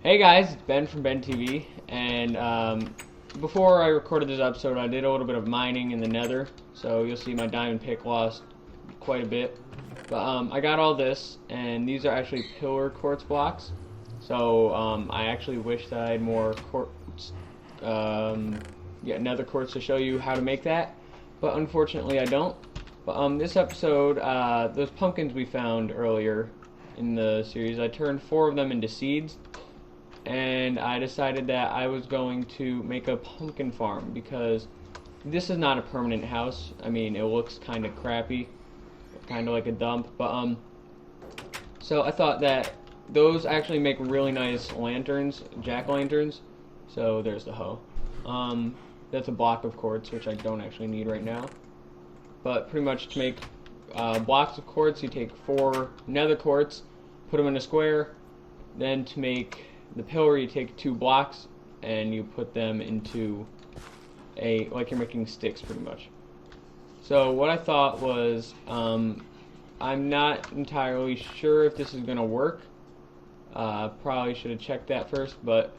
Hey guys, it's Ben from BenTV, and before I recorded this episode I did a little bit of mining in the nether, so you'll see my diamond pick lost quite a bit. But I got all this, and these are actually pillar quartz blocks, so I actually wish that I had more quartz, nether quartz to show you how to make that, but unfortunately I don't. But this episode, those pumpkins we found earlier in the series, I turned 4 of them into seeds. And I decided that I was going to make a pumpkin farm because this is not a permanent house. I mean, it looks kind of crappy, kind of like a dump, but so I thought that those actually make really nice lanterns, jack-o'-lanterns. So there's the hoe. That's a block of quartz, which I don't actually need right now. But pretty much to make blocks of quartz, you take 4 nether quartz, put them in a square. Then to make the pillar, you take 2 blocks and you put them into like you're making sticks pretty much. So what I thought was, I'm not entirely sure if this is gonna work. Probably should have checked that first, but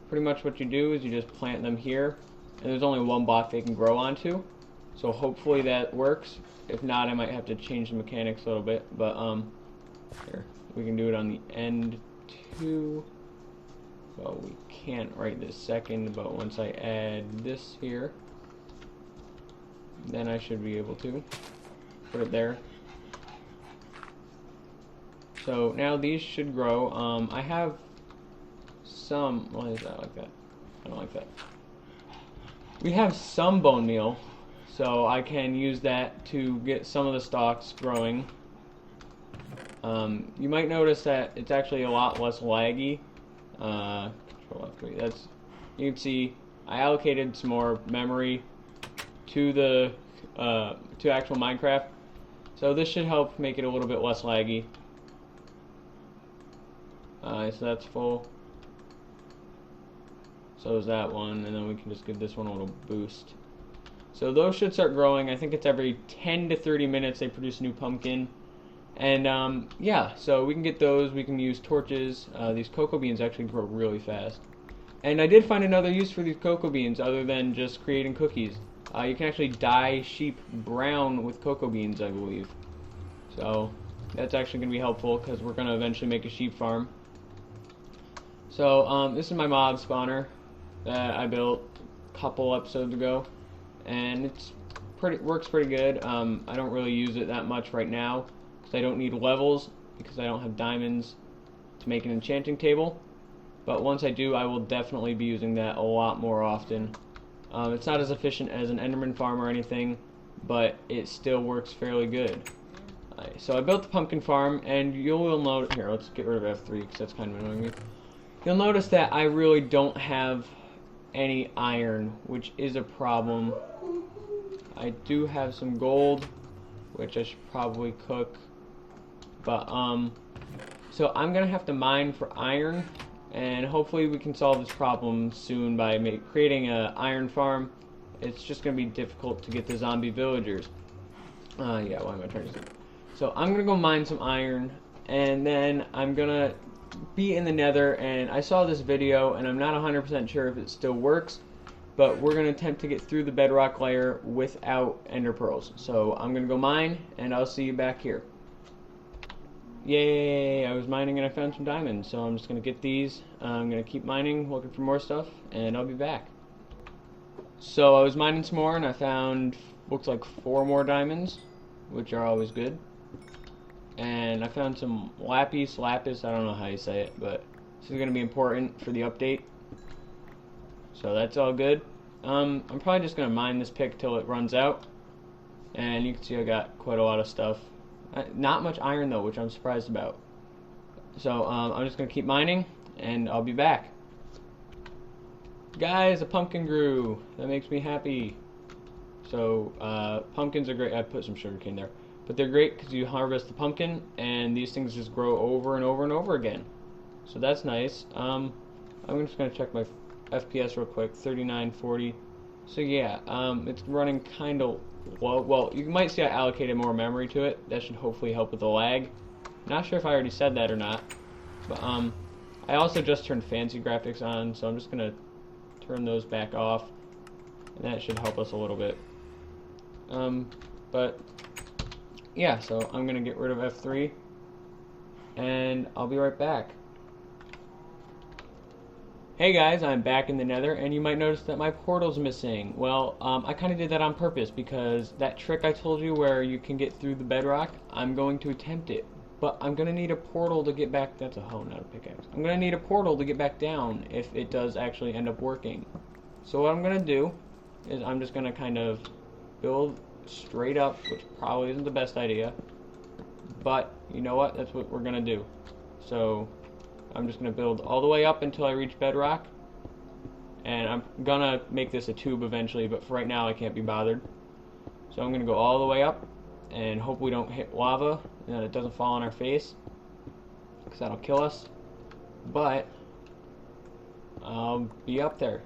pretty much what you do is you just plant them here, and there's only 1 block they can grow onto. So hopefully that works. If not, I might have to change the mechanics a little bit, but here, we can do it on the end too. Well, we can't right this second, but once I add this here, then I should be able to put it there. So now these should grow. I have some, why is that like that? I don't like that. We have some bone meal, so I can use that to get some of the stalks growing. You might notice that it's actually a lot less laggy. Control F3. That's, you can see I allocated some more memory to the to actual Minecraft, so this should help make it a little bit less laggy. So that's full. So is that one, and then we can just give this one a little boost. So those should start growing. I think it's every 10 to 30 minutes they produce a new pumpkin. And yeah, so we can get those. We can use torches. These cocoa beans actually grow really fast. And I did find another use for these cocoa beans other than just creating cookies. You can actually dye sheep brown with cocoa beans, I believe. So that's actually going to be helpful because we're going to eventually make a sheep farm. So this is my mob spawner that I built a couple episodes ago, and it's works pretty good. I don't really use it that much right now, I don't need levels because I don't have diamonds to make an enchanting table, but once I do, I will definitely be using that a lot more often. It's not as efficient as an Enderman farm or anything, but it still works fairly good. So I built the pumpkin farm, and you will notice here, let's get rid of F3 because that's kind of annoying me. You'll notice that I really don't have any iron, which is a problem. I do have some gold, which I should probably cook. But so I'm gonna have to mine for iron, and hopefully we can solve this problem soon by creating an iron farm. It's just gonna be difficult to get the zombie villagers. Yeah, why am I trying to say? So I'm gonna go mine some iron, and then I'm gonna be in the nether. And I saw this video, and I'm not 100% sure if it still works, but we're gonna attempt to get through the bedrock layer without ender pearls. So I'm gonna go mine, and I'll see you back here. Yay, I was mining and I found some diamonds, so I'm just going to get these. I'm going to keep mining, looking for more stuff, and I'll be back. So I was mining some more, and I found, looks like 4 more diamonds, which are always good. And I found some lapis, I don't know how you say it, but this is going to be important for the update. So that's all good. I'm probably just going to mine this pick till it runs out. And you can see I got quite a lot of stuff. Not much iron though, which I'm surprised about. So I'm just gonna keep mining, and I'll be back. Guys, a pumpkin grew. That makes me happy. So pumpkins are great. I put some sugarcane there, but they're great because you harvest the pumpkin, and these things just grow over and over and over again. So that's nice. I'm just gonna check my FPS real quick. 39, 40. So yeah, it's running kind of. Well, you might see I allocated more memory to it. That should hopefully help with the lag. Not sure if I already said that or not, but I also just turned fancy graphics on, so I'm just gonna turn those back off, and that should help us a little bit. But yeah, so I'm gonna get rid of F3, and I'll be right back. Hey guys, I'm back in the Nether, and you might notice that my portal's missing. Well, I kind of did that on purpose, because that trick I told you where you can get through the bedrock, I'm going to attempt it. But I'm going to need a portal to get back. That's a hoe, not a pickaxe. I'm going to need a portal to get back down if it does actually end up working. So what I'm going to do is I'm just going to kind of build straight up, which probably isn't the best idea. But you know what? That's what we're going to do. So I'm just going to build all the way up until I reach bedrock. And I'm going to make this a tube eventually, but for right now I can't be bothered. So I'm going to go all the way up and hope we don't hit lava and that it doesn't fall on our face, because that'll kill us. But I'll be up there.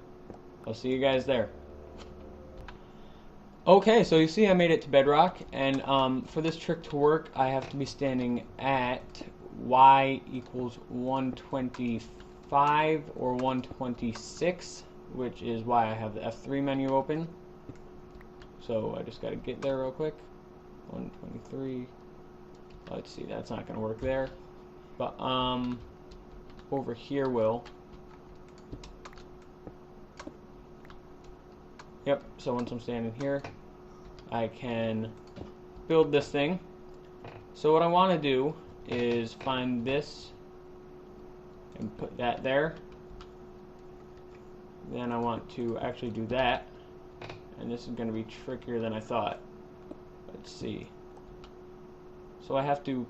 I'll see you guys there. Okay, so you see I made it to bedrock, and for this trick to work I have to be standing at y equals 125 or 126, which is why I have the F3 menu open. So I just gotta get there real quick. 123. Let's see, that's not gonna work there. But over here will. Yep, so once I'm standing here, I can build this thing. So what I want to do is find this and put that there. Then I want to actually do that. And this is going to be trickier than I thought. Let's see. So I have to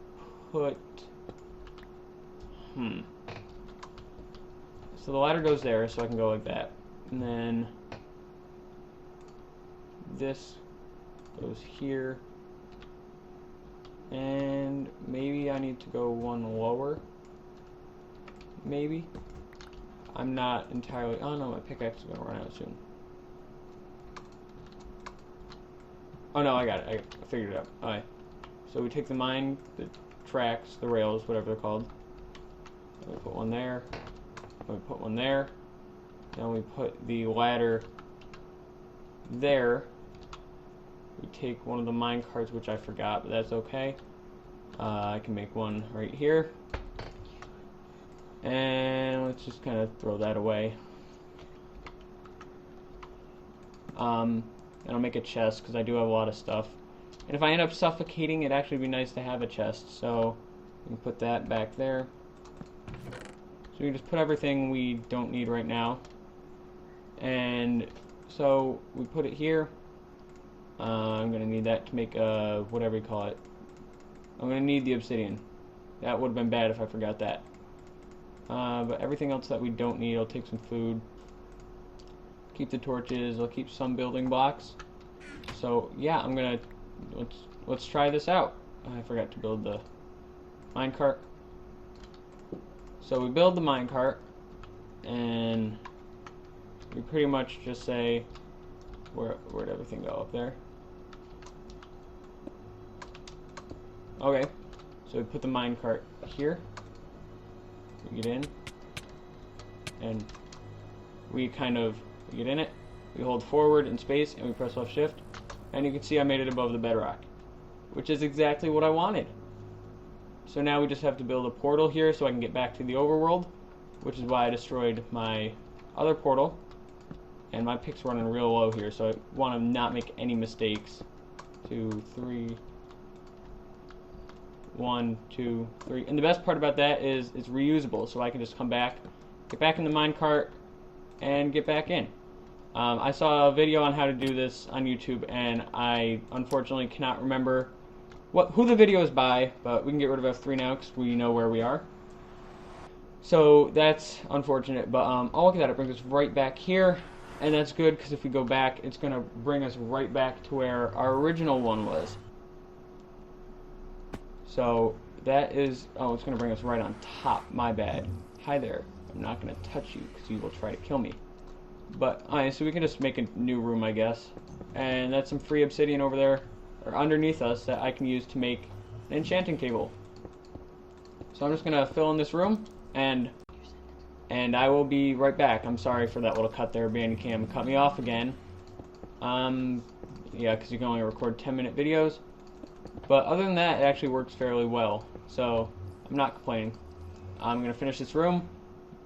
put... So the ladder goes there, so I can go like that. And then this goes here. And maybe I need to go one lower. Maybe. I'm not entirely... Oh no, my pickaxe is going to run out soon. Oh no, I got it. I figured it out. Alright. So we take the tracks, the rails, whatever they're called. We put one there. We put one there. Then we put the ladder there. We take one of the mine carts, which I forgot, but that's okay. I can make one right here. And let's just kind of throw that away. And I'll make a chest because I do have a lot of stuff. And if I end up suffocating, it'd actually be nice to have a chest. So we can put that back there. So we just put everything we don't need right now. And so we put it here. I'm going to need that to make whatever you call it. I'm going to need the obsidian. That would have been bad if I forgot that. But everything else that we don't need, I'll take some food. Keep the torches, I'll keep some building blocks. So yeah, I'm going to, let's try this out. I forgot to build the minecart. So we build the minecart, and we pretty much just say, where'd everything go up there? Okay, so we put the minecart here. We get in, and we get in it. We hold forward in space, and we press left shift, and you can see I made it above the bedrock, which is exactly what I wanted. So now we just have to build a portal here so I can get back to the overworld, which is why I destroyed my other portal. And my pick's running real low here, so I want to not make any mistakes. 2, 3, 1, 2, 3. And the best part about that is it's reusable, so I can just come back, get back in the minecart, and get back in. I saw a video on how to do this on YouTube, and I unfortunately cannot remember who the video is by, but we can get rid of F3 now because we know where we are. So that's unfortunate, but oh look at that, it brings us right back here. And that's good, because if we go back, it's going to bring us right back to where our original one was. So that is... Oh, it's going to bring us right on top. My bad. Hi there. I'm not going to touch you, because you will try to kill me. But, alright, so we can just make a new room, I guess. And that's some free obsidian over there, or underneath us, that I can use to make an enchanting table. So I'm just going to fill in this room, and and I will be right back. I'm sorry for that little cut there. Bandicam cut me off again. Yeah, because you can only record 10-minute videos. But other than that, it actually works fairly well. So I'm not complaining. I'm going to finish this room,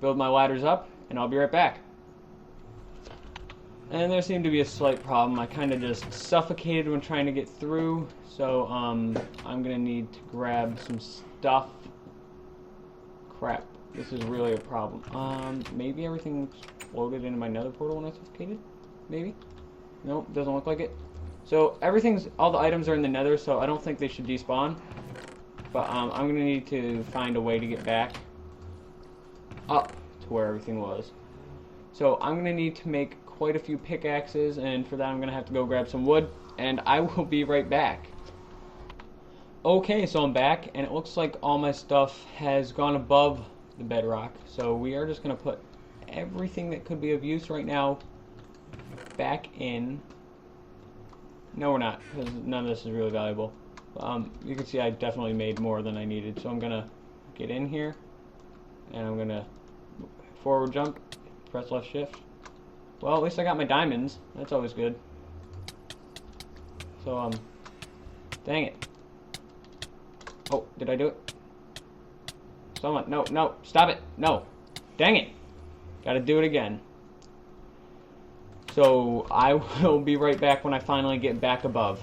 build my ladders up, and I'll be right back. And there seemed to be a slight problem. I kind of just suffocated when trying to get through. So I'm going to need to grab some stuff. Crap. This is really a problem. Maybe everything exploded into my nether portal when I suffocated? Maybe? Nope, doesn't look like it. So all the items are in the nether, so I don't think they should despawn. But I'm going to need to find a way to get back up to where everything was. So I'm going to need to make quite a few pickaxes, and for that I'm going to have to go grab some wood, and I will be right back. Okay, so I'm back, and it looks like all my stuff has gone above the bedrock. So we are just going to put everything that could be of use right now back in. No, we're not, because none of this is really valuable. You can see I definitely made more than I needed, so I'm going to get in here, and I'm going to forward jump, press left shift. Well, at least I got my diamonds. That's always good. So, dang it. Oh, did I do it? Someone, no, stop it. No. Dang it. Gotta do it again. So, I will be right back when I finally get back above.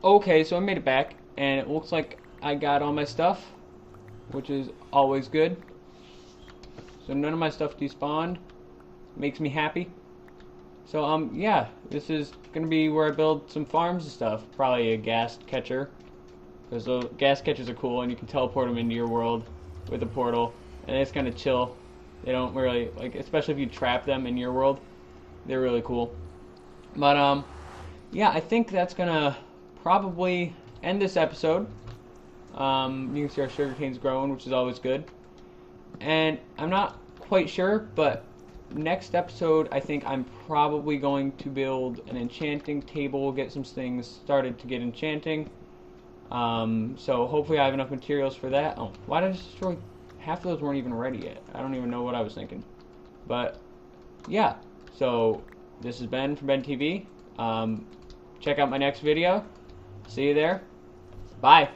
Okay, so I made it back, and it looks like I got all my stuff, which is always good. So none of my stuff despawned. Makes me happy. So, yeah, this is gonna be where I build some farms and stuff. Probably a gas catcher, because the gas catchers are cool, and you can teleport them into your world with a portal, and it's kind of chill. They don't really, like, especially if you trap them in your world, they're really cool. But, yeah, I think that's gonna probably end this episode. You can see our sugarcane's growing, which is always good. And I'm not quite sure, but next episode, I think I'm probably going to build an enchanting table, get some things started to get enchanting. So hopefully I have enough materials for that. Oh, why did I destroy? Half of those weren't even ready yet. I don't even know what I was thinking. But, yeah. So, this is Ben from BenTV. Check out my next video. See you there. Bye.